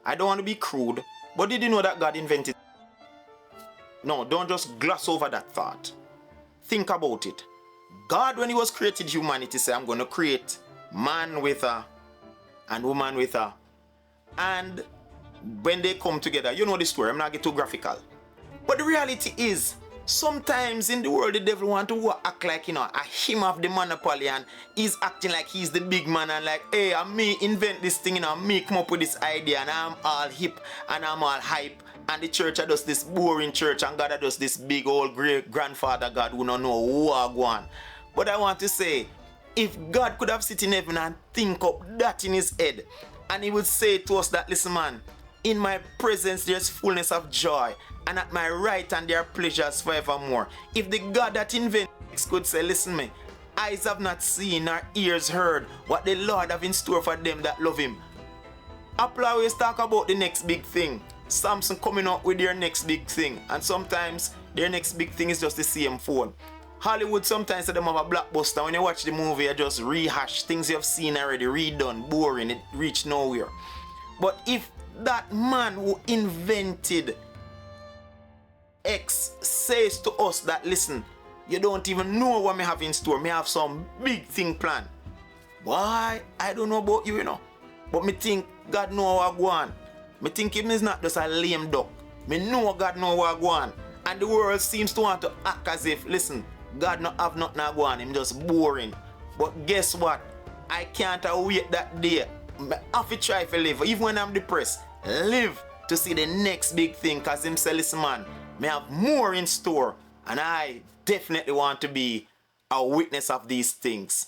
I don't want to be crude, but did you know that God invented? No, don't just gloss over that thought. Think about it. God, when he was creating humanity, said, I'm going to create man with her and woman with her. And when they come together, you know the story, I'm not getting too graphical. But the reality is, sometimes in the world, the devil want to act like, a him of the monopoly, and he's acting like he's the big man and like, hey, I'm me invent this thing, me come up with this idea, and I'm all hip and I'm all hype, and the church does this boring church, and God does this big old great grandfather God who don't know who are going. But I want to say, if God could have sit in heaven and think up that in his head, and he would say to us that, listen man, in my presence there's fullness of joy, and at my right hand there are pleasures forevermore. If the God that invented could say, listen me, eyes have not seen nor ears heard what the Lord have in store for them that love him. Apple always talk about the next big thing. Samsung coming up with their next big thing, and sometimes their next big thing is just the same phone. Hollywood sometimes say them have a blockbuster. When you watch the movie, you just rehash things you have seen already, redone, boring, it reached nowhere. But if that man who invented X says to us that, listen, you don't even know what me have in store, me have some big thing planned. Why? I don't know about you, but me think God know what I go on. Me think him is not just a lame duck. Me know God know what I go on. And the world seems to want to act as if, listen, God not have nothing to go on, him just boring. But guess what? I can't wait that day. I have to try to live, even when I'm depressed, live to see the next big thing, because him say, listen man, may have more in store, and I definitely want to be a witness of these things.